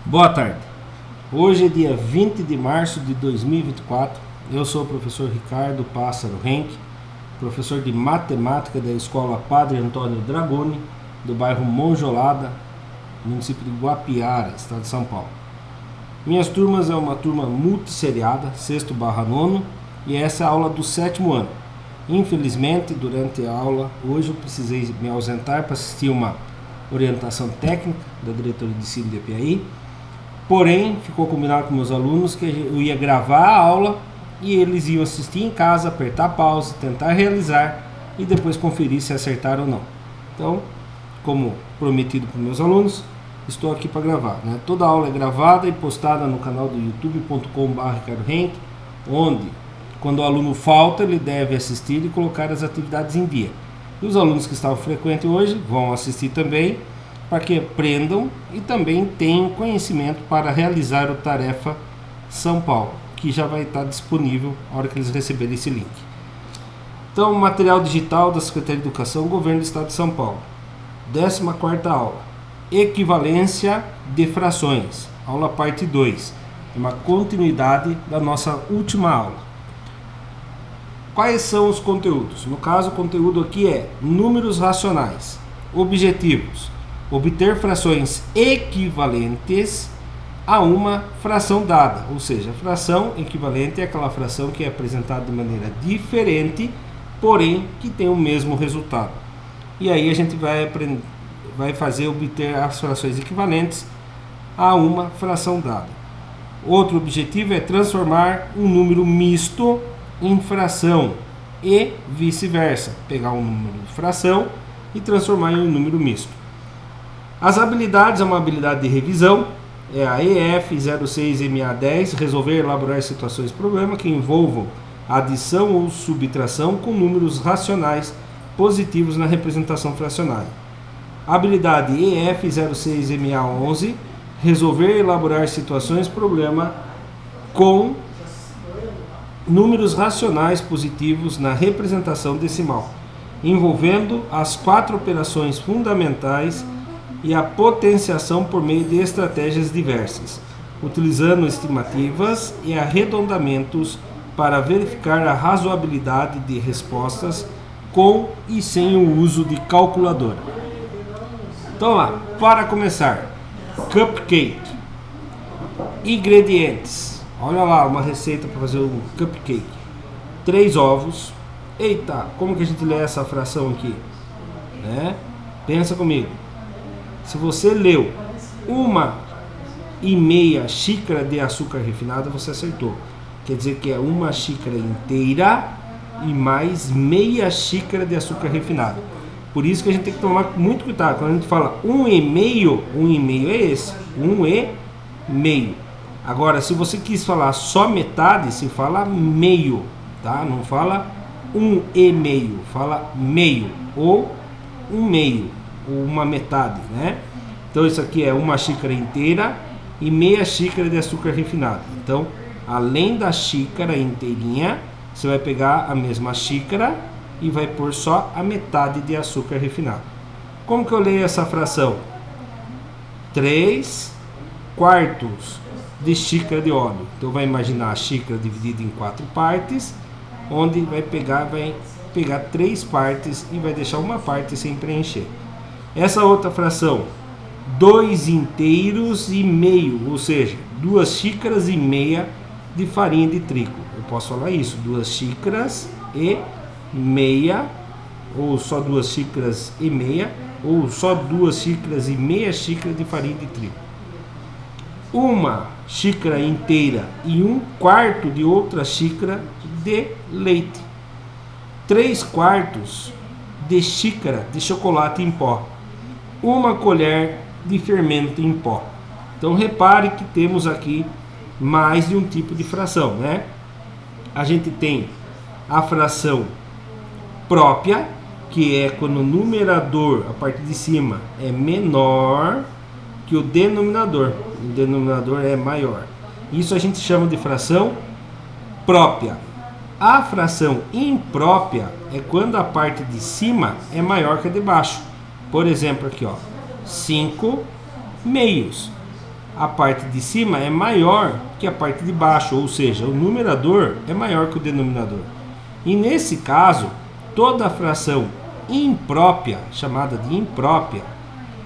Boa tarde. Hoje é dia 20 de março de 2024. Eu sou o professor Ricardo Pássaro Henke, professor de matemática da Escola Padre Antônio Dragoni, do bairro Monjolada, município de Guapiara, estado de São Paulo. Minhas turmas é uma turma multisseriada, 6º/9, e essa é a aula do 7º ano. Infelizmente, durante a aula, hoje eu precisei me ausentar para assistir uma orientação técnica da diretoria de ensino de Apiaí. Porém, ficou combinado com meus alunos que eu ia gravar a aula e eles iam assistir em casa, apertar pause, tentar realizar e depois conferir se acertaram ou não. Então, como prometido para meus alunos, estou aqui para gravar, né? Toda a aula é gravada e postada no canal do youtube.com/ricardohenke, onde, quando o aluno falta, ele deve assistir e colocar as atividades em dia. E os alunos que estavam frequentes hoje vão assistir também, para que aprendam e também tenham conhecimento para realizar o Tarefa São Paulo, que já vai estar disponível na hora que eles receberem esse link. Então, material digital da Secretaria de Educação, Governo do Estado de São Paulo. 14ª aula. Equivalência de frações. Aula parte 2. Uma continuidade da nossa última aula. Quais são os conteúdos? No caso, o conteúdo aqui é números racionais. Objetivos: obter frações equivalentes a uma fração dada, ou seja, a fração equivalente é aquela fração que é apresentada de maneira diferente, porém que tem o mesmo resultado. E aí a gente vai fazer obter as frações equivalentes a uma fração dada. Outro objetivo é transformar um número misto em fração e vice-versa, pegar um número de fração e transformar em um número misto. As habilidades é uma habilidade de revisão, é a EF06MA10, resolver e elaborar situações de problema que envolvam adição ou subtração com números racionais positivos na representação fracionária. Habilidade EF06MA11, resolver e elaborar situações de problema com números racionais positivos na representação decimal, envolvendo as 4 operações fundamentais e a potenciação por meio de estratégias diversas, utilizando estimativas e arredondamentos para verificar a razoabilidade de respostas com e sem o uso de calculadora. Então lá, para começar, cupcake. Ingredientes. Olha lá, uma receita para fazer um cupcake. 3 ovos. Eita, como que a gente lê essa fração aqui? Né? Pensa comigo. Se você leu 1,5 xícara de açúcar refinado, você acertou. Quer dizer que é 1 xícara inteira e mais meia xícara de açúcar refinado. Por isso que a gente tem que tomar muito cuidado. Quando a gente fala 1,5 é esse. 1,5. Agora, se você quis falar só metade, se fala meio, tá? Não fala 1,5, fala meio ou 1/2. Uma metade, né? Então isso aqui é 1 xícara inteira e meia xícara de açúcar refinado. Então, além da xícara inteirinha, você vai pegar a mesma xícara e vai pôr só a metade de açúcar refinado. Como que eu leio essa fração? 3/4 de xícara de óleo. Então vai imaginar a xícara dividida em 4 partes, onde vai pegar 3 partes e vai deixar uma parte sem preencher. Essa outra fração, 2,5, ou seja, 2 xícaras e meia de farinha de trigo. Eu posso falar isso, 2 xícaras e meia, ou só 2 xícaras e meia, ou só 2 xícaras e meia xícara de farinha de trigo. 1 xícara inteira e 1/4 de outra xícara de leite. 3/4 de xícara de chocolate em pó. 1 colher de fermento em pó. Então repare que temos aqui mais de um tipo de fração, né? A gente tem a fração própria, que é quando o numerador, a parte de cima, é menor que o denominador. O denominador é maior. Isso a gente chama de fração própria. A fração imprópria é quando a parte de cima é maior que a de baixo. Por exemplo, aqui, ó, 5 meios. a parte de cima é maior que a parte de baixo, ou seja, o numerador é maior que o denominador. E nesse caso, toda fração imprópria, chamada de imprópria,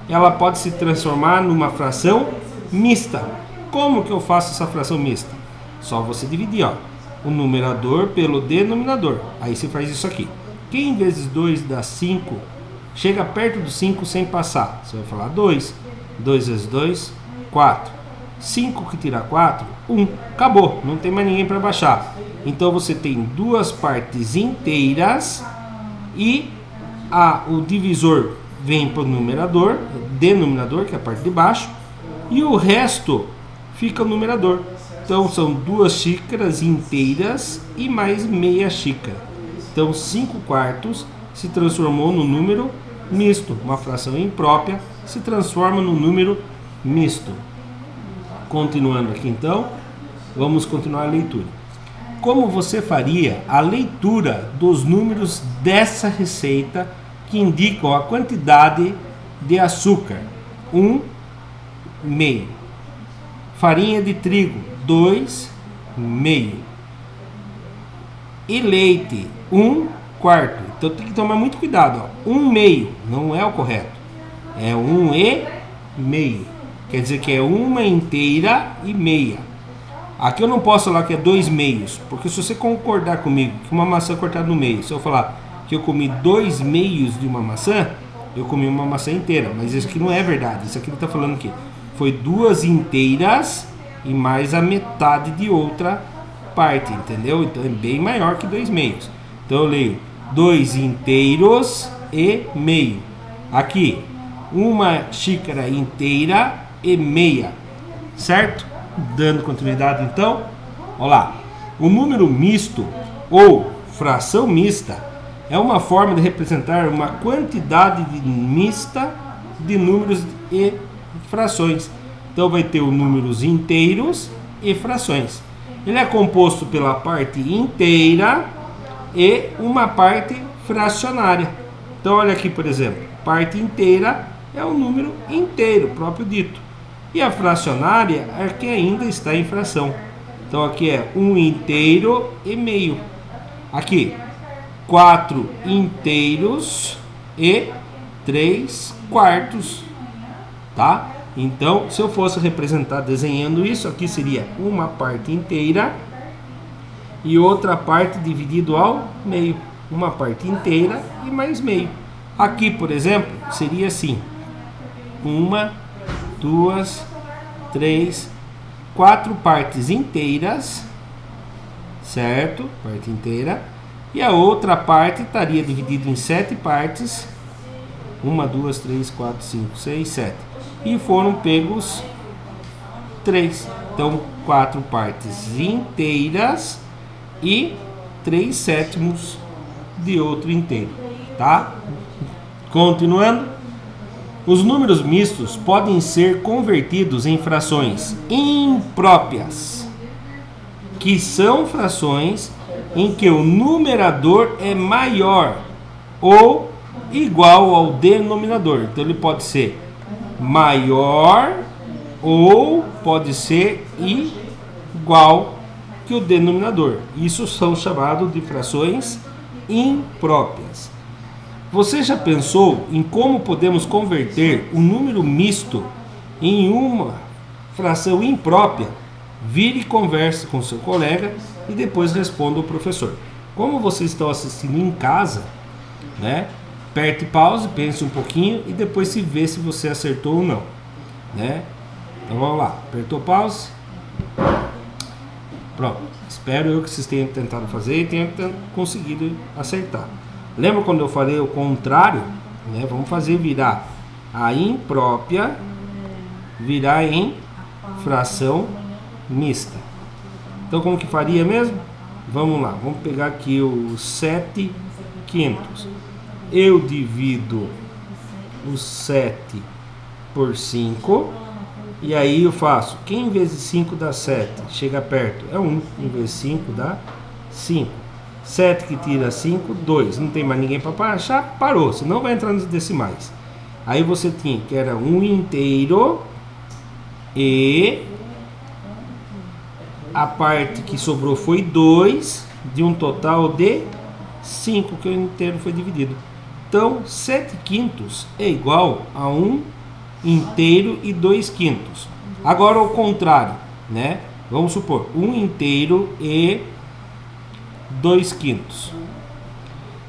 ela pode se transformar numa fração mista. Como que eu faço essa fração mista? Só você dividir, ó, o numerador pelo denominador. Aí você faz isso aqui. Quem vezes 2 dá 5, chega perto do 5 sem passar. Você vai falar 2. 2 vezes 2, 4. 5 que tira 4, 1. Acabou, não tem mais ninguém para baixar. Então você tem duas partes inteiras e o divisor vem para o numerador, denominador, que é a parte de baixo, e o resto fica o numerador. Então são 2 xícaras inteiras e mais meia xícara. Então 5 quartos se transformou no número misto. Uma fração imprópria se transforma no número misto. Continuando aqui então, vamos continuar a leitura. Como você faria a leitura dos números dessa receita que indicam a quantidade de açúcar? 1 meio. Farinha de trigo, 2 meio. E leite, 1 quarto. Então tem que tomar muito cuidado, ó. 1 meio não é o correto. É 1 e meio. Quer dizer que é 1 inteira e meia. Aqui eu não posso falar que é 2 meios, porque se você concordar comigo que uma maçã cortada no meio, se eu falar que eu comi 2 meios de uma maçã, eu comi uma maçã inteira. Mas isso aqui não é verdade. Isso aqui ele está falando que foi 2 inteiras e mais a metade de outra parte, entendeu? Então é bem maior que 2 meios. Então eu leio 2 inteiros e meio. Aqui, 1 xícara inteira e meia, certo? Dando continuidade então, olha lá. O número misto ou fração mista é uma forma de representar uma quantidade mista de números e frações. Então vai ter os números inteiros e frações. Ele é composto pela parte inteira e uma parte fracionária. Então olha aqui, por exemplo, parte inteira é o número inteiro, próprio dito. E a fracionária é que ainda está em fração. Então aqui é 1 inteiro e meio. Aqui, 4 inteiros e 3 quartos. Tá? Então, se eu fosse representar desenhando isso, aqui seria uma parte inteira e outra parte dividido ao meio. Uma parte inteira e mais meio. Aqui, por exemplo, seria assim: 1, 2, 3, 4 partes inteiras, certo? Parte inteira. E a outra parte estaria dividida em 7 partes. 1, 2, 3, 4, 5, 6, 7. E foram pegos 3. Então, 4 partes inteiras e 3 sétimos de outro inteiro, tá? Continuando. Os números mistos podem ser convertidos em frações impróprias, que são frações em que o numerador é maior ou igual ao denominador. Então ele pode ser maior ou pode ser igual que o denominador. Isso são chamados de frações impróprias. Você já pensou em como podemos converter um número misto em uma fração imprópria? Vire e converse com seu colega e depois responda ao professor. Como vocês estão assistindo em casa, né? Aperte pause, pense um pouquinho e depois se vê se você acertou ou não, né? Então vamos lá, apertou pause. Pronto, espero eu que vocês tenham tentado fazer e tenham conseguido acertar. Lembra quando eu falei o contrário? Né? Vamos fazer virar a imprópria virar em fração mista. Então como que faria mesmo? Vamos lá, vamos pegar aqui o 7 quintos. Eu divido o 7 por 5 e aí eu faço, quem vezes 5 dá 7? Chega perto, é 1. 1 vezes 5 dá 5. 7 que tira 5, 2. Não tem mais ninguém para achar, parou, senão vai entrar nos decimais. Aí você tinha que era 1 inteiro E a parte que sobrou foi 2, de um total de 5, que o inteiro foi dividido. Então, 7/5 é igual a 1 inteiro e 2/5. Agora, ao contrário, né? Vamos supor, 1 inteiro e 2/5.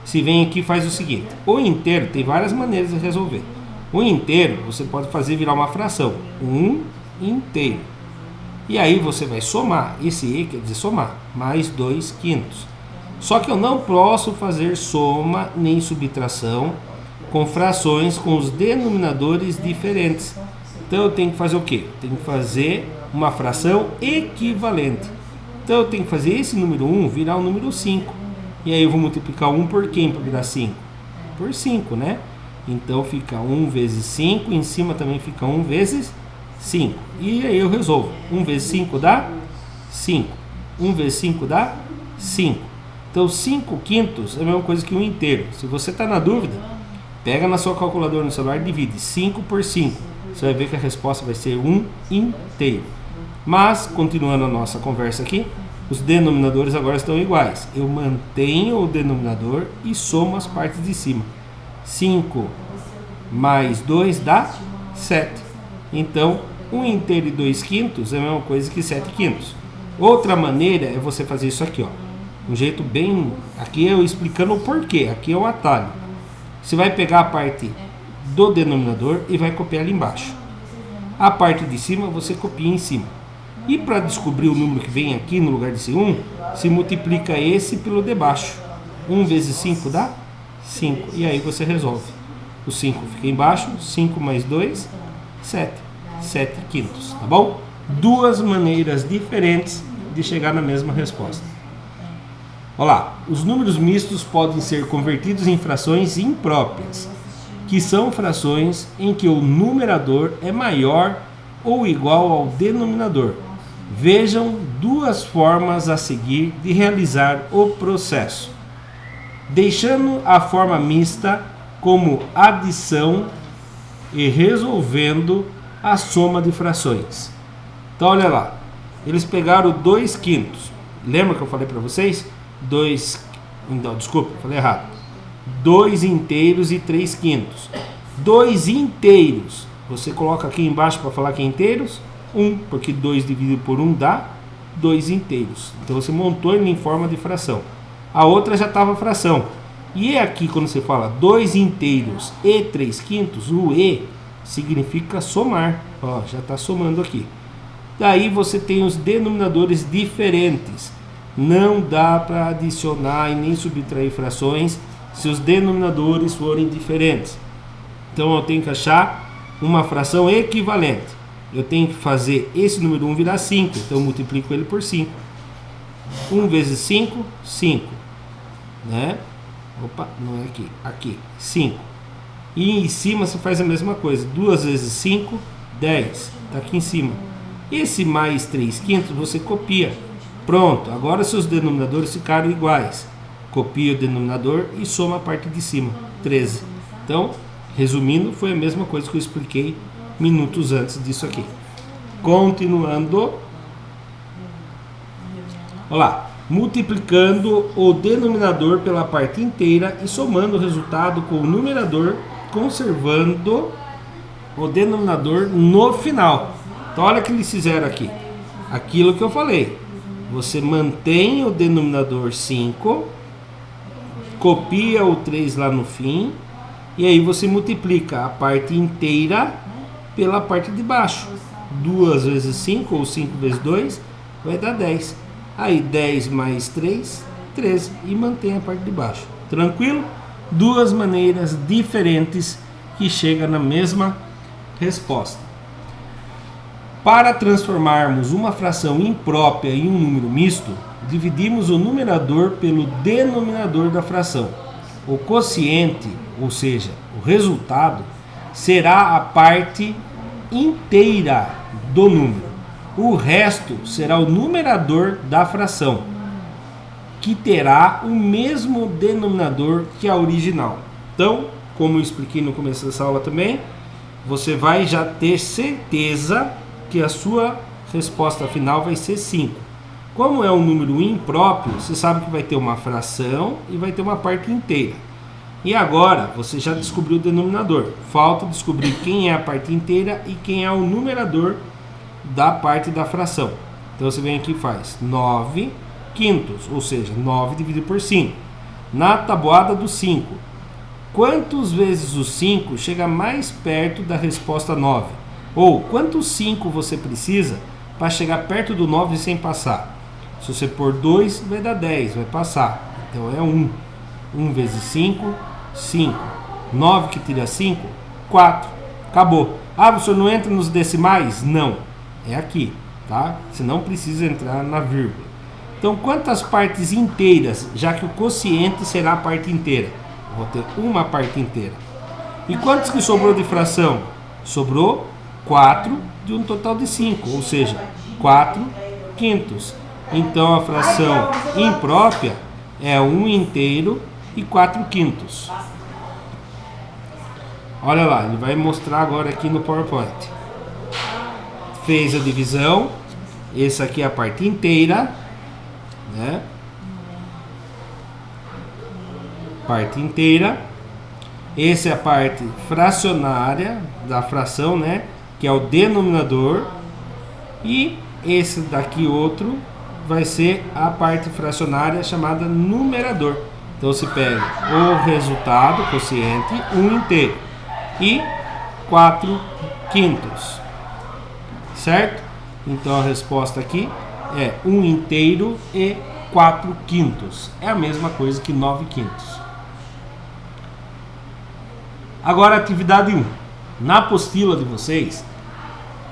Se vem aqui, faz o seguinte: o inteiro tem várias maneiras de resolver. O inteiro você pode fazer virar uma fração, 1 inteiro. E aí você vai somar, esse e quer dizer somar, mais 2/5. Só que eu não posso fazer soma nem subtração com frações com os denominadores diferentes. Então eu tenho que fazer o quê? Eu tenho que fazer uma fração equivalente. Então eu tenho que fazer esse número 1 virar o número 5. E aí eu vou multiplicar 1 por quem para virar 5? Por 5, né? Então fica 1 vezes 5, em cima também fica 1 vezes 5. E aí eu resolvo. 1 vezes 5 dá 5. 1 vezes 5 dá 5. Então 5/5 é a mesma coisa que 1 inteiro. Se você está na dúvida, pega na sua calculadora no celular e divide 5 por 5. Você vai ver que a resposta vai ser 1 inteiro. Mas, continuando a nossa conversa aqui, os denominadores agora estão iguais. Eu mantenho o denominador e somo as partes de cima. 5 mais 2 dá 7. Então, 1 inteiro e 2/5 é a mesma coisa que 7/5. Outra maneira é você fazer isso aqui, ó. Um jeito bem... Aqui eu explicando o porquê. Aqui é o atalho. Você vai pegar a parte do denominador e vai copiar ali embaixo. A parte de cima você copia em cima. E para descobrir o número que vem aqui no lugar desse 1, se multiplica esse pelo de baixo. 1 vezes 5 dá 5. E aí você resolve. O 5 fica embaixo, 5 mais 2, 7. 7/5, tá bom? Duas maneiras diferentes de chegar na mesma resposta. Olha lá, os números mistos podem ser convertidos em frações impróprias, que são frações em que o numerador é maior ou igual ao denominador. Vejam duas formas a seguir de realizar o processo. Deixando a forma mista como adição e resolvendo a soma de frações. Então olha lá, eles pegaram 2/5. Lembra que eu falei para vocês? Não, desculpa, falei errado. 2 inteiros e 3/5. 2 inteiros. Você coloca aqui embaixo para falar que é inteiros, 1, porque 2 dividido por 1 dá 2 inteiros. Então você montou ele em forma de fração. A outra já estava fração. E aqui quando você fala 2 inteiros e 3/5, o E significa somar. Ó, já está somando aqui. Daí você tem os denominadores diferentes. Não dá para adicionar e nem subtrair frações se os denominadores forem diferentes. Então eu tenho que achar uma fração equivalente. Eu tenho que fazer esse número 1 virar 5. Então eu multiplico ele por 5. 1 vezes 5, 5. Né? Opa, não é aqui. Aqui, 5. E em cima você faz a mesma coisa. 2 vezes 5, 10. Está aqui em cima. Esse mais 3/5 você copia. Pronto, agora seus denominadores ficaram iguais. Copia o denominador e soma a parte de cima. 13. Então, resumindo, foi a mesma coisa que eu expliquei minutos antes disso aqui. Continuando. Olha lá. Multiplicando o denominador pela parte inteira e somando o resultado com o numerador, conservando o denominador no final. Então olha o que eles fizeram aqui. Aquilo que eu falei. Você mantém o denominador 5, copia o 3 lá no fim, e aí você multiplica a parte inteira pela parte de baixo. 2 vezes 5, ou 5 vezes 2, vai dar 10. Aí 10 mais 3, 13. E mantém a parte de baixo. Tranquilo? Duas maneiras diferentes que chegam na mesma resposta. Para transformarmos uma fração imprópria em um número misto, dividimos o numerador pelo denominador da fração. O quociente, ou seja, o resultado, será a parte inteira do número. O resto será o numerador da fração, que terá o mesmo denominador que a original. Então, como eu expliquei no começo dessa aula também, você vai já ter certeza que a sua resposta final vai ser 5. Como é um número impróprio, você sabe que vai ter uma fração e vai ter uma parte inteira. E agora você já descobriu o denominador. Falta descobrir quem é a parte inteira e quem é o numerador da parte da fração. Então você vem aqui e faz 9 quintos, ou seja, 9 dividido por 5. Na tabuada do 5, quantas vezes o 5 chega mais perto da resposta 9? Ou quantos 5 você precisa para chegar perto do 9 sem passar? Se você pôr 2, vai dar 10, vai passar. Então é 1. 1 vezes 5, 5. 9 que tira 5, 4. Acabou. Ah, professor, não entra nos decimais? Não. É aqui, tá? Você não precisa entrar na vírgula. Então, quantas partes inteiras, já que o quociente será a parte inteira? Eu vou ter uma parte inteira. E quantos que sobrou de fração? Sobrou 4 de um total de 5, ou seja, 4 quintos. Então, a fração imprópria é 1 inteiro e 4 quintos. Olha lá, ele vai mostrar agora aqui no PowerPoint. Fez a divisão. Essa aqui é a parte inteira, né? Parte inteira. Essa é a parte fracionária da fração, né? Que é o denominador. E esse daqui outro vai ser a parte fracionária chamada numerador. Então você pega o resultado, quociente, 1 inteiro e 4 quintos. Certo? Então a resposta aqui é 1 inteiro e 4 quintos. É a mesma coisa que 9 quintos. Agora, atividade 1. Na apostila de vocês,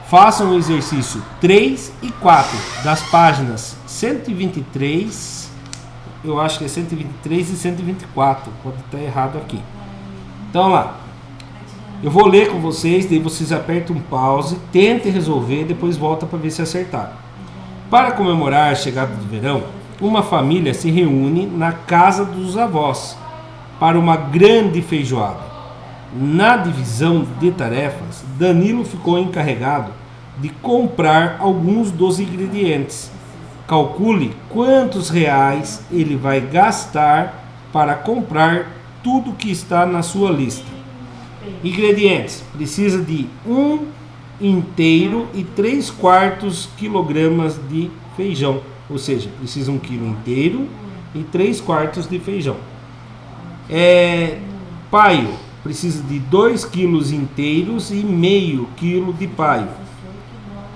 façam o exercício 3 e 4 das páginas 123, eu acho que é 123 e 124, pode estar errado aqui. Então lá, eu vou ler com vocês, daí vocês apertam um pause, tentem resolver, depois volta para ver se acertaram. Para comemorar a chegada do verão, uma família se reúne na casa dos avós para uma grande feijoada. Na divisão de tarefas, Danilo ficou encarregado de comprar alguns dos ingredientes. Calcule quantos reais ele vai gastar para comprar tudo que está na sua lista. Ingredientes: precisa de 1 inteiro e 3/4 quilogramas de feijão, ou seja, precisa 1 quilo inteiro e 3/4 de feijão. Paio, precisa de 2 quilos inteiros e meio quilo de paio.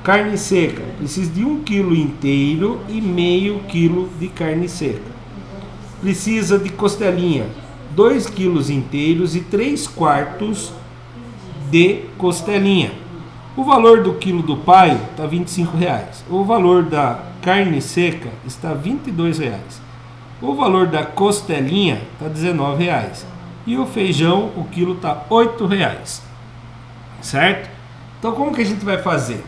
Carne seca, precisa de 1 quilo inteiro e meio quilo de carne seca. Precisa de costelinha, 2 quilos inteiros e 3/4 de costelinha. O valor do quilo do paio está R$ 25. O valor da carne seca está R$ 22. O valor da costelinha está R$ 19. E o feijão, o quilo está R$ 8. Certo? Então como que a gente vai fazer?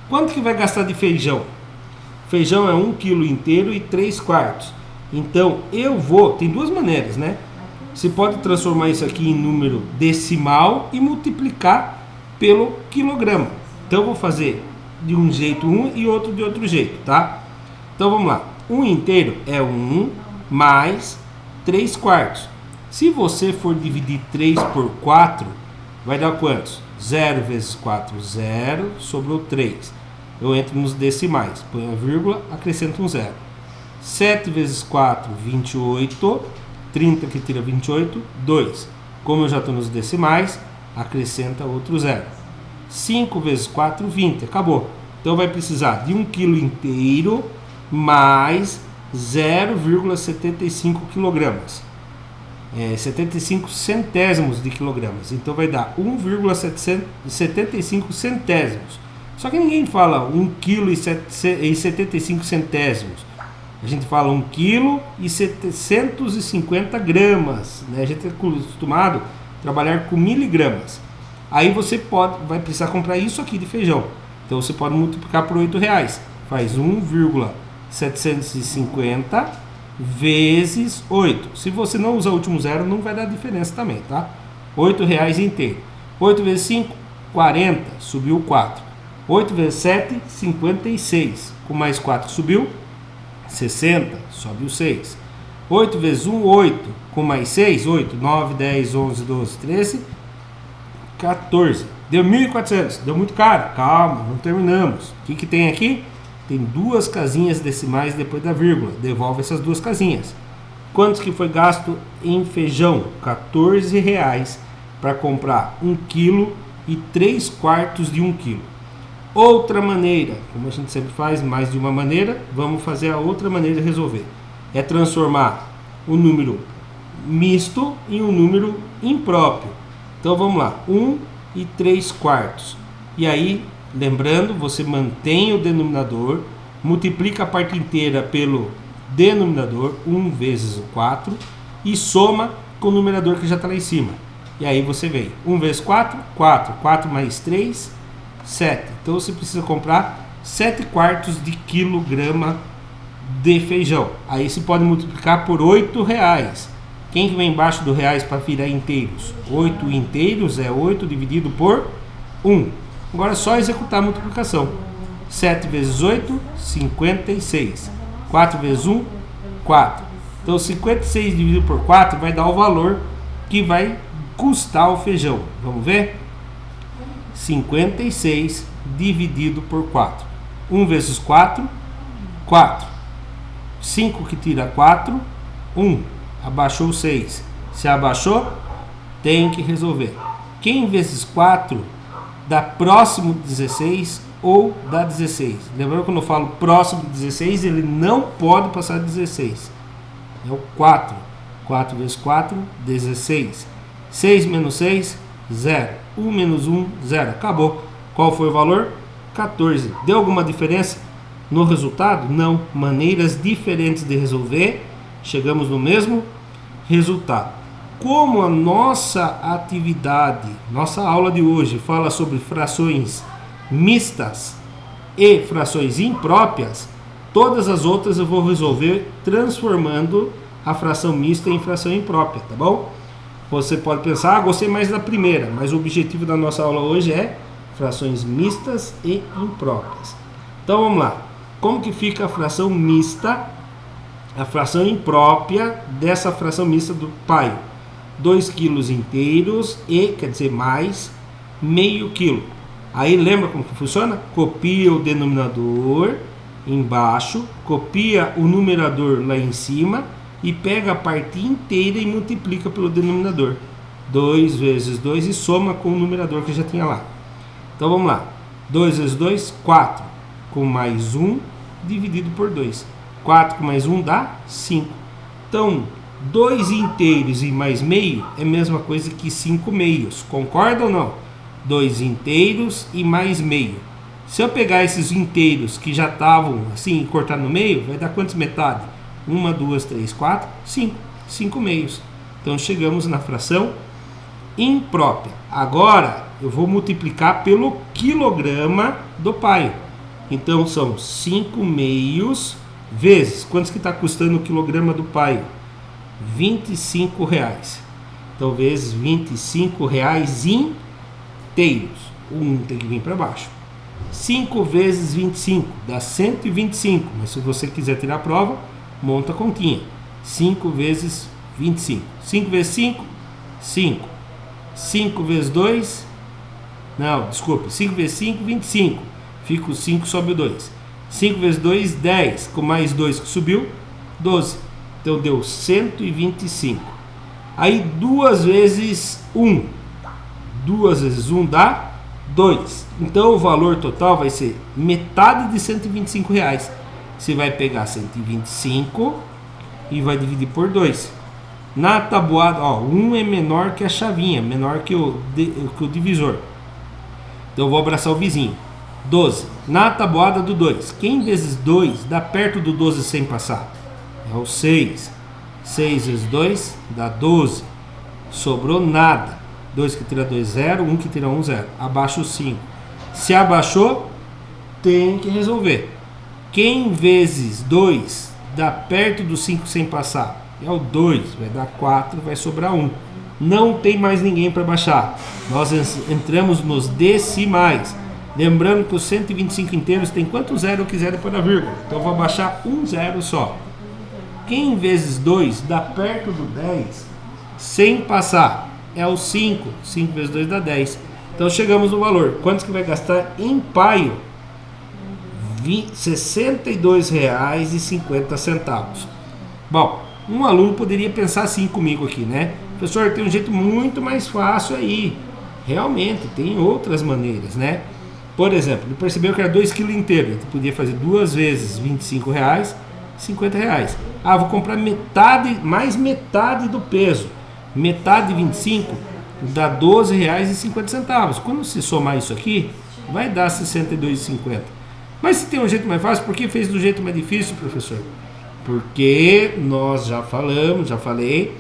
Quanto que vai gastar de feijão? Feijão é 1 quilo inteiro e 3/4. Então tem duas maneiras, né? Você pode transformar isso aqui em número decimal e multiplicar pelo quilograma. Então eu vou fazer de um jeito e outro de outro jeito, tá? Então vamos lá. 1 inteiro é 1 mais 3/4. Se você for dividir 3 por 4, vai dar quantos? 0 vezes 4, 0, sobrou 3. Eu entro nos decimais, ponho a vírgula, acrescento um 0. 7 vezes 4, 28. 30 que tira 28, 2. Como eu já estou nos decimais, acrescenta outro 0. 5 vezes 4, 20. Acabou. Então vai precisar de 1 quilo inteiro mais 0,75 quilogramas. 75 centésimos de quilogramas. Então vai dar 1,75 centésimos. Só que ninguém fala 1 quilo e 75 centésimos. A gente fala 1 quilo e 750 gramas. Né? A gente é acostumado a trabalhar com miligramas. Aí você vai precisar comprar isso aqui de feijão. Então você pode multiplicar por R$ 8. Faz 1,750 vezes 8. Se você não usar o último zero, não vai dar diferença também, tá? R$ 8 inteiro. 8 vezes 5, 40. Subiu 4. 8 vezes 7, 56. Com mais 4 subiu, 60, sobe o 6. 8 vezes 1, 8. Com mais 6, 8, 9, 10, 11, 12, 13, 14. Deu 1.400. Deu muito caro. Calma, não terminamos. O que tem aqui? Tem 2 casinhas decimais depois da vírgula. Devolve essas 2 casinhas. Quanto que foi gasto em feijão? R$14 para comprar 1 quilo e 3/4 de 1 quilo. Outra maneira, como a gente sempre faz, mais de uma maneira, vamos fazer a outra maneira de resolver. É transformar o número misto em um número impróprio. Então vamos lá, 1 e 3/4. E aí, lembrando, você mantém o denominador, multiplica a parte inteira pelo denominador, 1 vezes o 4, e soma com o numerador que já está lá em cima. E aí você vem, 1 vezes 4, 4, 4 mais 3, 7. Então você precisa comprar 7/4 de quilograma de feijão. Aí você pode multiplicar por R$8. Quem que vem embaixo do reais para virar inteiros? 8 inteiros é 8 dividido por 1. Agora é só executar a multiplicação. 7 vezes 8, 56. 4 vezes 1, 4. Então 56 dividido por 4 vai dar o valor que vai custar o feijão. Vamos ver? 56 dividido por 4. 1 vezes 4, 4. 5 que tira 4, 1. Abaixou 6. Se abaixou, tem que resolver. Quem vezes 4 dá próximo de 16 ou dá 16? Lembrando, quando eu falo próximo de 16, ele não pode passar de 16. É o 4. 4 vezes 4, 16. 6 menos 6, 0. 1 menos 1, 0. Acabou. Qual foi o valor? 14. Deu alguma diferença no resultado? Não. Maneiras diferentes de resolver, chegamos no mesmo resultado. Como a nossa atividade, nossa aula de hoje fala sobre frações mistas e frações impróprias, todas as outras eu vou resolver transformando a fração mista em fração imprópria, tá bom? Você pode pensar, gostei mais da primeira, mas o objetivo da nossa aula hoje é frações mistas e impróprias. Então vamos lá. Como que fica a fração mista, a fração imprópria dessa fração mista do pai? 2 quilos inteiros e, quer dizer, mais meio quilo. Aí lembra como que funciona? Copia o denominador embaixo, copia o numerador lá em cima e pega a parte inteira e multiplica pelo denominador. 2 vezes 2 e soma com o numerador que já tinha lá. Então vamos lá. 2 vezes 2, 4. Com mais 1 dividido por 2. 4 com mais 1 dá 5. Então, 2 inteiros e mais meio é a mesma coisa que 5 meios. Concorda ou não? 2 inteiros e mais meio. Se eu pegar esses inteiros que já estavam assim e cortar no meio, vai dar quantas metades? 1, 2, 3, 4, 5. 5 meios. Então chegamos na fração imprópria. Agora eu vou multiplicar pelo quilograma do pai. Então são 5 meios vezes. Quantos que está custando o quilograma do pai? R$25. Então vezes R$25 inteiros. Um tem que vir para baixo. 5 vezes 25 dá 125. Mas se você quiser tirar a prova, monta a continha. 5 vezes 25. 5 vezes 5, 5. 5 vezes 2, não, desculpa. 5 vezes 5, 25. Fica o 5, sobe o 2. 5 vezes 2, 10. Com mais 2 que subiu, 12. Então deu 125. Aí 2 vezes 1. 2 vezes 1 dá 2. Então o valor total vai ser metade de R$125. Você vai pegar 125 e vai dividir por 2. Na tabuada, ó, 1 é menor que a chavinha, menor que o divisor. Então eu vou abraçar o vizinho. 12. Na tabuada do 2. Quem vezes 2 dá perto do 12 sem passar? É o 6. 6 vezes 2 dá 12. Sobrou nada. 2 que tira 2, 0. 1 que tira 1, 0. Abaixa o 5. Se abaixou, tem que resolver. Quem vezes 2 dá perto do 5 sem passar? É o 2. Vai dar 4, vai sobrar 1. Não tem mais ninguém para baixar. Nós entramos nos decimais. Lembrando que os 125 inteiros tem quanto zero eu quiser depois da vírgula. Então eu vou abaixar um zero só. Quem vezes 2 dá perto do 10 sem passar? É o 5. 5 vezes 2 dá 10. Então chegamos no valor. Quanto que vai gastar em paio? R$ 62,50. Bom, um aluno poderia pensar assim comigo aqui, né? Professor, tem um jeito muito mais fácil aí. Realmente, tem outras maneiras, né? Por exemplo, ele percebeu que era 2 kg inteiro. Ele podia fazer 2 vezes R$ 25,00, R$ 50,00. Ah, vou comprar metade, mais metade do peso. Metade de 25 dá R$ 12,50. Quando se somar isso aqui, vai dar R$ 62,50. Mas se tem um jeito mais fácil, por que fez do jeito mais difícil, professor? Porque nós já falei,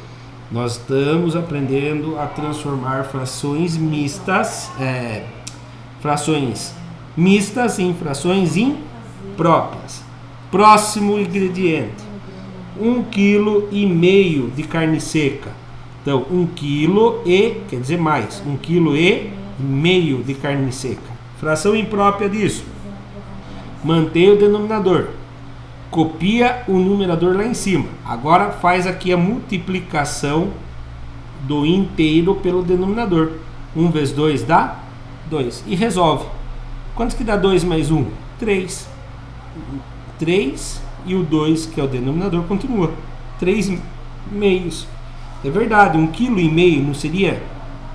nós estamos aprendendo a transformar frações mistas em frações impróprias. Próximo ingrediente: 1,5 kg de carne seca. Então, 1 kg quer dizer mais, 1,5 kg de carne seca. Fração imprópria disso: mantenha o denominador, copia o numerador lá em cima. Agora faz aqui a multiplicação do inteiro pelo denominador. 1 vezes 2 dá 2. E resolve. Quanto que dá 2 mais 1? 3. 3 e o 2, que é o denominador, continua. 3 meios. É verdade, 1,5 kg não seria...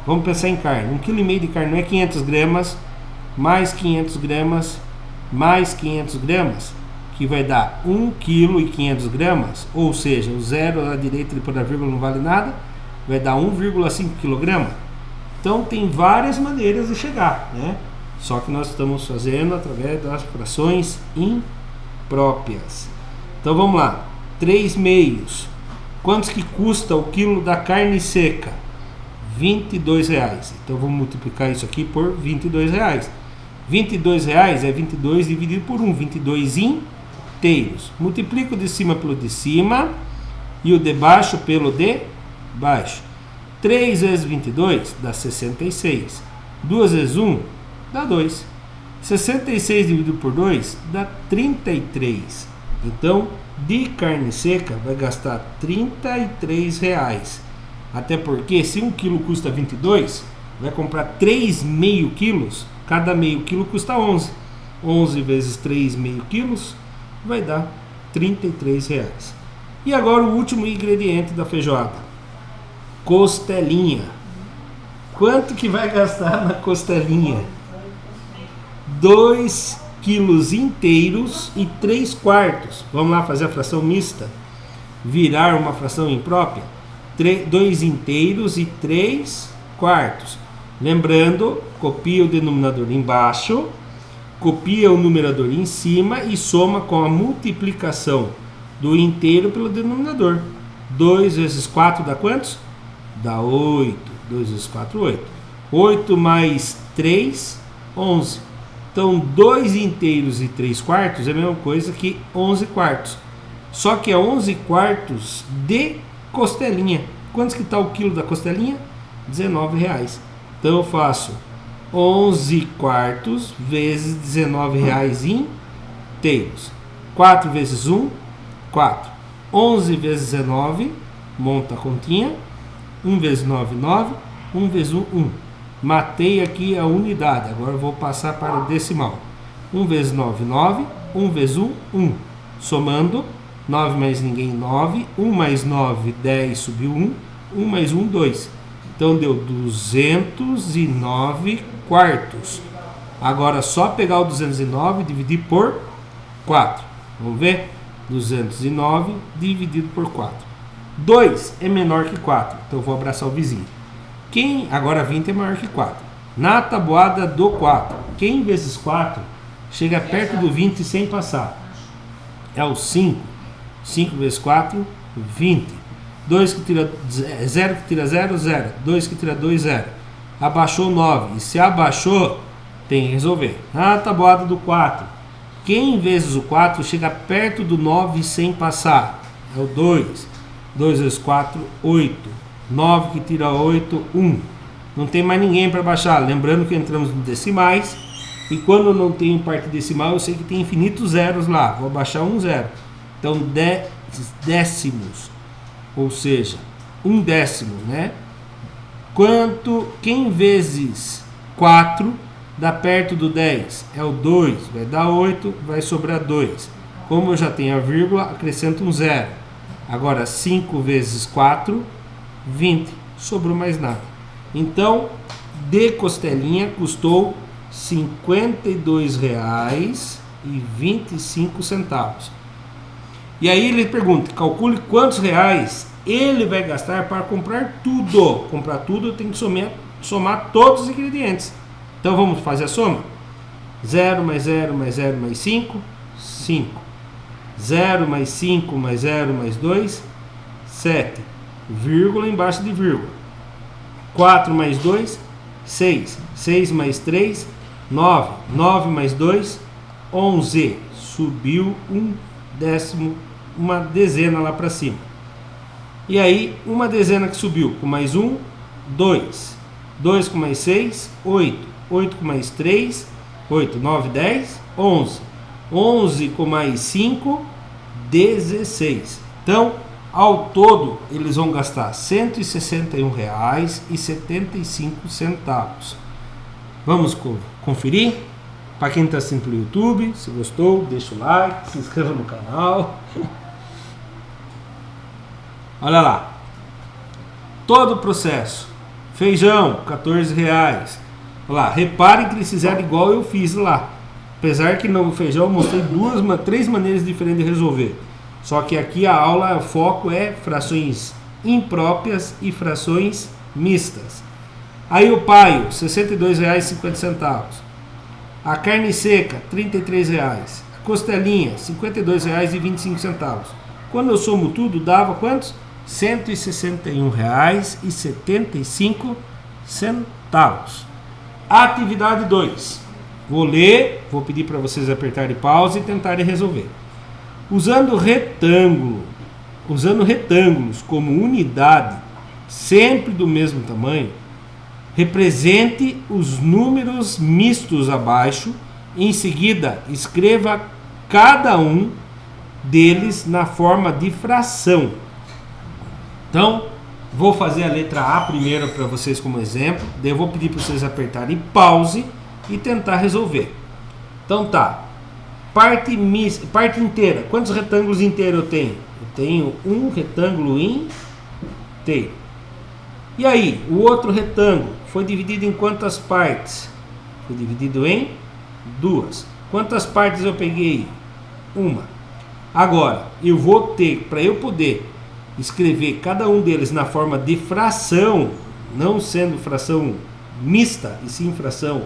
Vamos pensar em carne. 1,5 kg de carne não é 500 gramas, mais 500 gramas, mais 500 gramas, que vai dar 1,5 kg, ou seja, o zero à direita depois da vírgula não vale nada, vai dar 1,5 kg. Então tem várias maneiras de chegar, né? Só que nós estamos fazendo através das frações impróprias. Então vamos lá, 3 meios. Quantos que custa o quilo da carne seca? R$ 22,00. Então vamos multiplicar isso aqui por R$ 22,00. R$ 22,00 é 22 dividido por 1, 22 inteiros. Multiplica o de cima pelo de cima e o de baixo pelo de baixo. 3 vezes 22 dá 66. 2 vezes 1 dá 2. 66 dividido por 2 dá 33. Então, de carne seca vai gastar R$ 33,00. Até porque se 1 kg custa 22, vai comprar 3 meio quilos. Cada meio quilo custa 11. 11 vezes 3 meio quilos vai dar R$ 33,00. E agora o último ingrediente da feijoada: costelinha. Quanto que vai gastar na costelinha? 2 quilos inteiros e 3 quartos. Vamos lá fazer a fração mista, virar uma fração imprópria. 2 inteiros e 3 quartos. Lembrando, copia o denominador embaixo, copia o numerador em cima e soma com a multiplicação do inteiro pelo denominador. 2 vezes 4 dá quantos? Dá 8. 2 vezes 4, 8. 8 mais 3, 11. Então, 2 inteiros e 3 quartos é a mesma coisa que 11 quartos. Só que é 11 quartos de costelinha. Quanto que está o quilo da costelinha? R$19,00. Então eu faço 11 quartos vezes R$19,00 inteiros. 4 vezes 1, 4. 11 vezes 19, monta a continha. 1 vezes 9, 9. 1 vezes 1, 1. Matei aqui a unidade. Agora eu vou passar para o decimal. 1 vezes 9, 9. 1 vezes 1, 1. Somando, 9 mais ninguém, 9. 1 mais 9, 10, subiu 1. 1 mais 1, 2. Então deu 209 quartos. Agora só pegar o 209 e dividir por 4. Vamos ver? 209 dividido por 4. 2 é menor que 4. Então eu vou abraçar o vizinho. Agora 20 é maior que 4. Na tabuada do 4, quem vezes 4 chega perto do 20 sem passar? É o 5. 5 vezes 4, 20. 2 que tira 0, que tira 0, 0. 2 que tira 2, 0. Abaixou 9. E se abaixou, tem que resolver. Na tabuada do 4, quem vezes o 4 chega perto do 9 sem passar? É o 2. 2 vezes 4, 8. 9 que tira 8, 1. Não tem mais ninguém para baixar. Lembrando que entramos nos decimais. E quando eu não tenho parte decimal, eu sei que tem infinitos zeros lá. Vou abaixar um zero. Então, 10 décimos. Ou seja, 1/10, né? Quem vezes 4 dá perto do 10? É o 2. Vai dar 8, vai sobrar 2. Como eu já tenho a vírgula, acrescento um zero. Agora, 5 vezes 4, 20. Sobrou mais nada. Então, de costelinha custou R$ 52,25. E aí ele pergunta, calcule quantos reais ele vai gastar para comprar tudo. Comprar tudo, eu tenho que somar todos os ingredientes. Então vamos fazer a soma? 0 mais 0 mais 0 mais 5, 5. 0 mais 5 mais 0 mais 2, 7. Vírgula embaixo de vírgula. 4 mais 2, 6. 6 mais 3, 9. 9 mais 2, 11. Subiu um décimo, uma dezena lá para cima. E aí, uma dezena que subiu com mais 1, 2. 2 com mais 6, 8. 8 com mais 3, 8. 9, 10, 11. 11 com mais 5, 16. Então, ao todo, eles vão gastar R$ 161,75. Vamos conferir? Para quem está assistindo pelo YouTube, se gostou, deixa o like, se inscreva no canal. Olha lá. Todo o processo. Feijão, R$ 14,00. Olha lá, reparem que eles fizeram igual eu fiz lá. Apesar que no feijão eu mostrei 3 maneiras diferentes de resolver. Só que aqui a aula, o foco é frações impróprias e frações mistas. Aí o paio, R$ 62,50. A carne seca, R$ 33,00. A costelinha, R$ 52,25. Quando eu somo tudo, dava quantos? R$ 161,75. Atividade 2. Vou ler, vou pedir para vocês apertarem pause e tentarem resolver. Usando retângulos como unidade, sempre do mesmo tamanho, represente os números mistos abaixo. Em seguida, escreva cada um deles na forma de fração. Então, vou fazer a letra A primeiro para vocês como exemplo. Daí eu vou pedir para vocês apertarem pause e tentar resolver. Então tá. Parte inteira. Quantos retângulos inteiros eu tenho? Eu tenho um retângulo inteiro. E aí, o outro retângulo foi dividido em quantas partes? Foi dividido em 2. Quantas partes eu peguei? Uma. Agora, eu vou ter, para eu poder escrever cada um deles na forma de fração, não sendo fração mista, e sim fração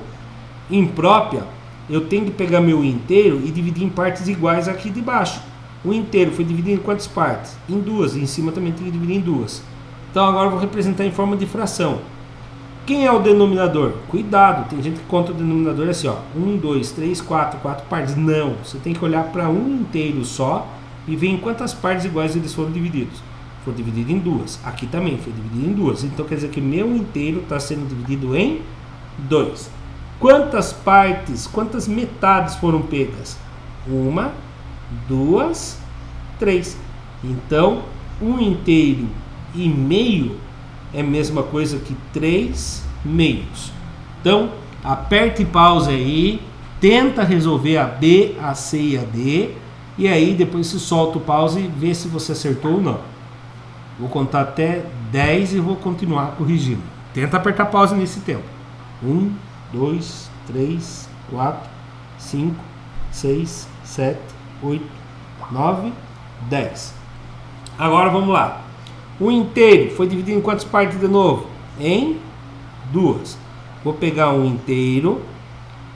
imprópria, eu tenho que pegar meu inteiro e dividir em partes iguais aqui de baixo. O inteiro foi dividido em quantas partes? Em 2. E em cima também tem que dividir em 2. Então agora eu vou representar em forma de fração. Quem é o denominador? Cuidado, tem gente que conta o denominador assim, ó. 1, 2, 3, 4 partes. Não, você tem que olhar para um inteiro só e ver em quantas partes iguais eles foram divididos. Foi dividido em 2. Aqui também foi dividido em 2. Então quer dizer que meu inteiro está sendo dividido em 2. Quantas partes, quantas metades foram pegas? 1, 2, 3. Então, 1 inteiro e meio é a mesma coisa que 3 meios. Então, aperte pause aí, tenta resolver a B, a C e a D, e aí depois você solta o pause e vê se você acertou ou não. Vou contar até 10 e vou continuar corrigindo. Tenta apertar pause nesse tempo. 1, 2, 3, 4, 5, 6, 7, 8, 9, 10. Agora vamos lá. O inteiro foi dividido em quantas partes de novo? Em 2. Vou pegar um inteiro.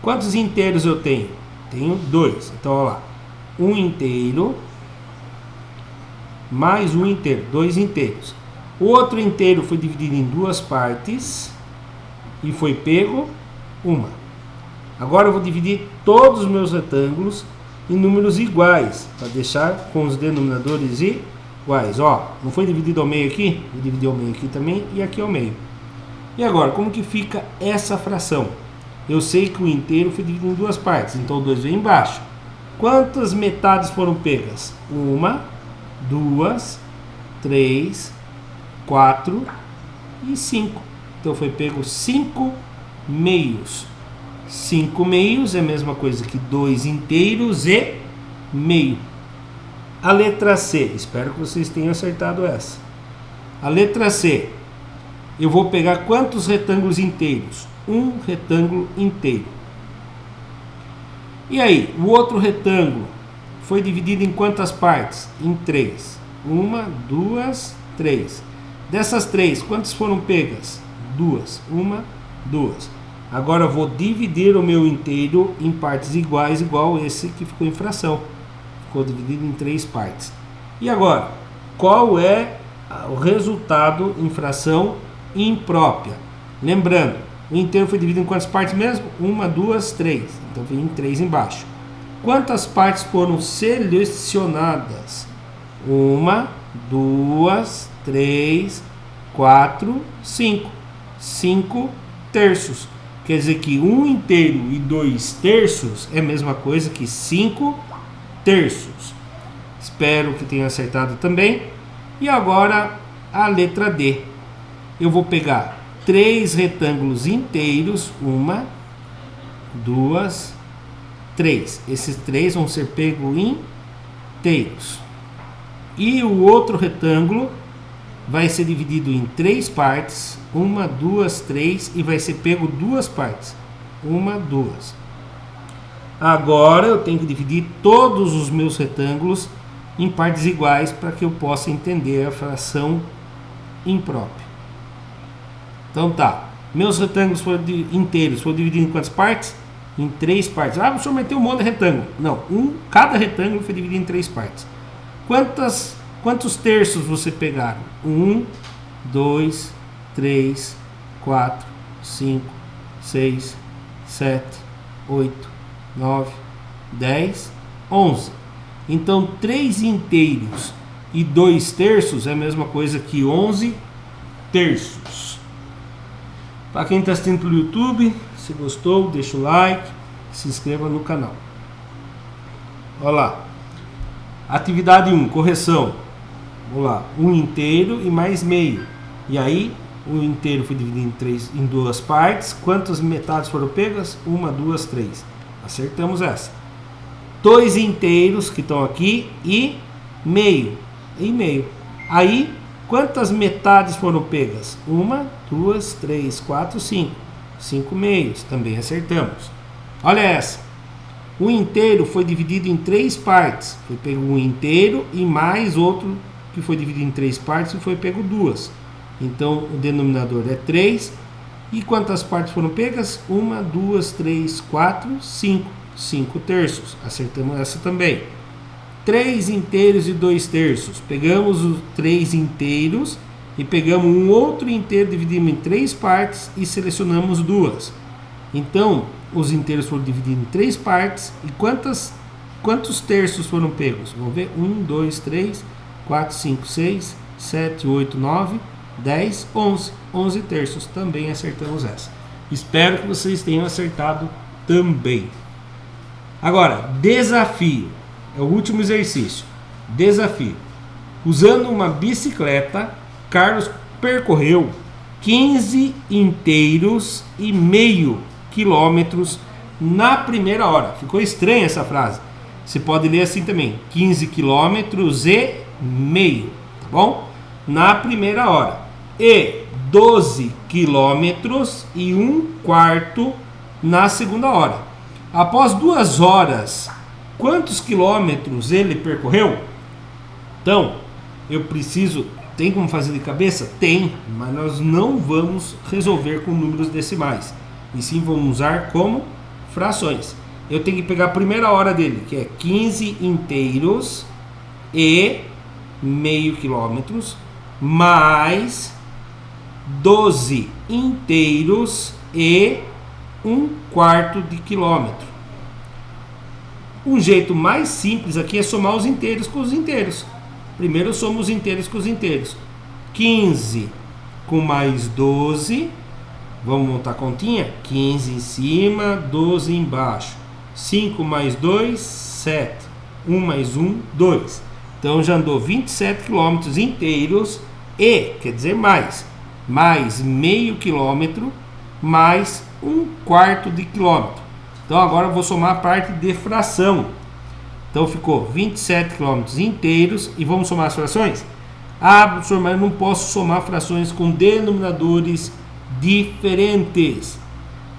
Quantos inteiros eu tenho? Tenho 2. Então, olha lá. Um inteiro mais um inteiro. 2 inteiros. O outro inteiro foi dividido em 2 partes e foi pego uma. Agora eu vou dividir todos os meus retângulos em números iguais, para deixar com os denominadores iguais. Ó, não foi dividido ao meio aqui? Vou dividir ao meio aqui também e aqui ao meio. E agora, como que fica essa fração? Eu sei que o inteiro foi dividido em duas partes, então o 2 vem embaixo. Quantas metades foram pegas? 1, 2, 3, 4 e 5. Então foi pego 5 meios. 5 meios é a mesma coisa que 2 inteiros e meio. A letra C, espero que vocês tenham acertado essa. A letra C, eu vou pegar quantos retângulos inteiros? Um retângulo inteiro. E aí, o outro retângulo foi dividido em quantas partes? Em 3. 1, 2, 3. Dessas 3, quantas foram pegas? 2. 1, 2. Agora eu vou dividir o meu inteiro em partes iguais, igual esse que ficou em fração. Ficou dividido em 3 partes. E agora, qual é o resultado em fração imprópria? Lembrando, o inteiro foi dividido em quantas partes mesmo? 1, 2, 3. Então vem em 3 embaixo. Quantas partes foram selecionadas? 1, 2, 3, 4, 5. 5 terços. Quer dizer que 1 inteiro e 2 terços é a mesma coisa que 5 terços. Espero que tenha acertado também. E agora a letra D. Eu vou pegar 3 retângulos inteiros. 1, 2, 3. Esses 3 vão ser pegos inteiros. E o outro retângulo vai ser dividido em 3 partes. 1, 2, 3. E vai ser pego 2 partes. 1, 2. Agora eu tenho que dividir todos os meus retângulos em partes iguais para que eu possa entender a fração imprópria. Então tá, meus retângulos inteiros foram divididos em quantas partes? Em 3 partes. Ah, o senhor meteu um monte de retângulo. Não, cada retângulo foi dividido em 3 partes. Quantos terços você pegaram? 1, 2, 3, 4, 5, 6, 7, 8, 9, 10, 11. Então 3 inteiros e 2 terços é a mesma coisa que 11 terços. Para quem está assistindo pelo YouTube, se gostou, deixa o like, se inscreva no canal. Olha lá. Atividade 1, correção. Vamos lá, 1 inteiro e mais meio. E aí, o inteiro foi dividido em 2 partes. Quantas metades foram pegas? 1, 2, 3. Acertamos essa. 2 inteiros que estão aqui e meio. E meio. Aí, quantas metades foram pegas? 1, 2, 3, 4, 5. 5 meios. Também acertamos. Olha essa. O inteiro foi dividido em 3 partes. Foi pego um inteiro e mais outro que foi dividido em 3 partes e foi pego 2. Então, o denominador é 3. E quantas partes foram pegas? 1, 2, 3, 4, 5. 5 terços. Acertamos essa também. 3 inteiros e 2 terços. Pegamos os 3 inteiros e pegamos um outro inteiro, dividimos em 3 partes e selecionamos 2. Então, os inteiros foram divididos em 3 partes. E quantos terços foram pegos? Vamos ver. 1, 2, 3, 4, 5, 6, 7, 8, 9, 10, 11. 11 terços. Também acertamos essa. Espero que vocês tenham acertado também. Agora, desafio. É o último exercício. Desafio. Usando uma bicicleta, Carlos percorreu 15 inteiros e meio quilômetros na primeira hora. Ficou estranha essa frase. Você pode ler assim também. 15 quilômetros e meio. Tá bom? Na primeira hora. E 12 quilômetros e 1/4 na segunda hora. Após 2 horas, quantos quilômetros ele percorreu? Então, eu preciso... Tem como fazer de cabeça? Tem, mas nós não vamos resolver com números decimais. E sim vamos usar como frações. Eu tenho que pegar a primeira hora dele, que é 15 inteiros e meio quilômetros, mais 12 inteiros e 1/4 de quilômetro. Um jeito mais simples aqui é somar os inteiros com os inteiros. Primeiro eu somo os inteiros com os inteiros. 15 com mais 12 Vamos montar a continha? 15 em cima, 12 embaixo. 5 mais 2, 7. 1 mais 1, 2. Então já andou 27 quilômetros inteiros e, quer dizer mais meio quilômetro, mais 1/4 de quilômetro. Então agora eu vou somar a parte de fração. Então ficou 27 quilômetros inteiros e vamos somar as frações? Ah, professor, mas eu não posso somar frações com denominadores diferentes.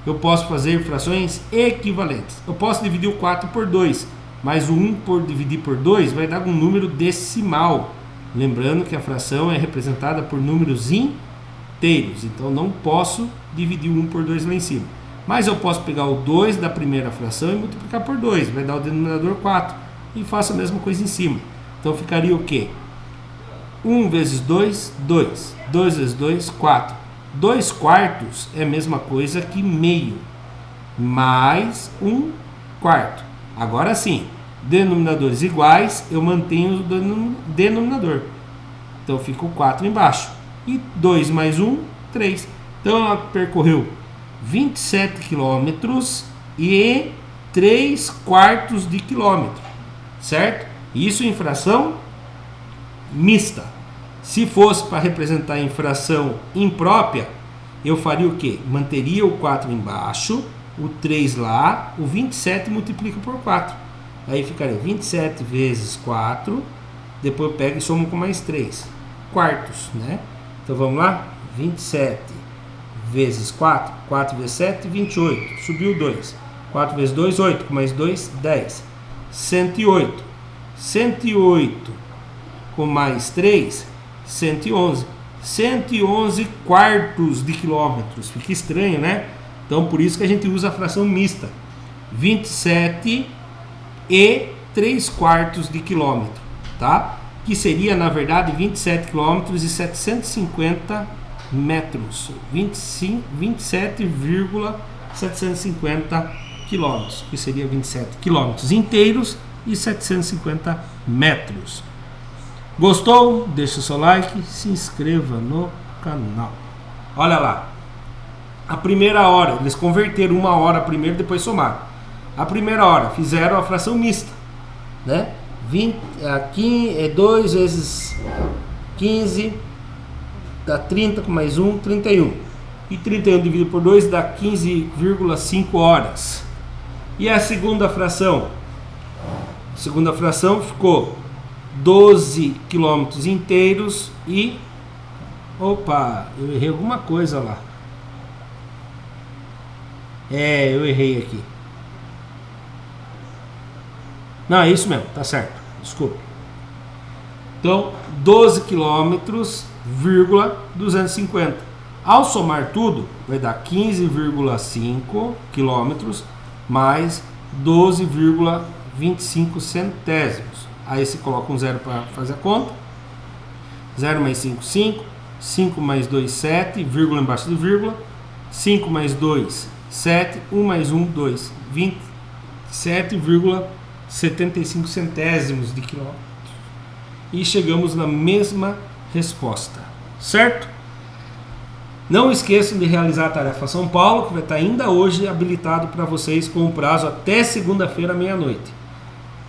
Eu posso fazer frações equivalentes. Eu posso dividir o 4 por 2, mas o 1 por dividir por 2 vai dar um número decimal. Lembrando que a fração é representada por números inteiros, então não posso dividir o 1 por 2 lá em cima. Mas eu posso pegar o 2 da primeira fração e multiplicar por 2, vai dar o denominador 4, e faço a mesma coisa em cima. Então ficaria o quê? 1 vezes 2, 2. 2 vezes 2, 4. 2/4 é a mesma coisa que meio, mais 1/4. Agora sim, denominadores iguais, eu mantenho o denominador. Então fica o 4 embaixo. E 2 mais 1, 3. Então ela percorreu 27 quilômetros e 3/4 de quilômetro. Certo? Isso em fração mista. Se fosse para representar em fração imprópria, eu faria o quê? Manteria o 4 embaixo, o 3 lá, o 27 multiplica por 4. Aí ficaria 27 vezes 4, depois eu pego e somo com mais 3 quartos, né? Então vamos lá? 27 vezes 4, 4 vezes 7, 28, subiu 2. 4 vezes 2, 8, com mais 2, 10. 108. 108 com mais 3, 111. 111 quartos de quilômetros. Fica estranho, né? Então por isso que a gente usa a fração mista. 27 e 3/4 de quilômetro, tá? Que seria, na verdade, 27 quilômetros e 750 metros. 27,750 quilômetros, que seria 27 quilômetros inteiros e 750 metros. Gostou? Deixa o seu like, se inscreva no canal. Olha lá, a primeira hora, eles converteram uma hora primeiro, depois somaram. A primeira hora fizeram a fração mista, né? 2 vezes 15 dá 30, com mais 1, 31. E 31 dividido por 2 dá 15,5 horas. E a segunda fração? A segunda fração ficou 12 quilômetros inteiros e... Opa, eu errei alguma coisa lá. Eu errei aqui. Não, é isso mesmo, tá certo. Desculpa. Então, 12 quilômetros, 250. Ao somar tudo, vai dar 15,5 quilômetros mais 12,25 centésimos. Aí você coloca um zero para fazer a conta. 0 mais 5, 5. 5 mais 2, 7. Vírgula embaixo de vírgula. 5 mais 2, 7. 1 mais 1, 2. 27,75 centésimos de quilômetro. E chegamos na mesma resposta. Certo? Não esqueçam de realizar a tarefa São Paulo, que vai estar ainda hoje habilitado para vocês com o prazo até segunda-feira, meia-noite.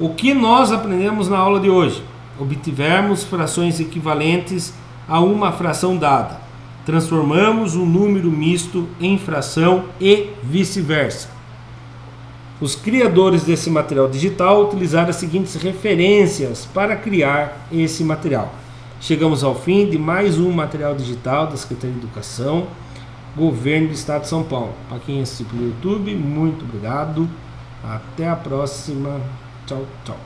O que nós aprendemos na aula de hoje? Obtivemos frações equivalentes a uma fração dada. Transformamos um número misto em fração e vice-versa. Os criadores desse material digital utilizaram as seguintes referências para criar esse material. Chegamos ao fim de mais um material digital da Secretaria de Educação, Governo do Estado de São Paulo. Para quem assistiu pelo YouTube, muito obrigado. Até a próxima. Tchau, tchau.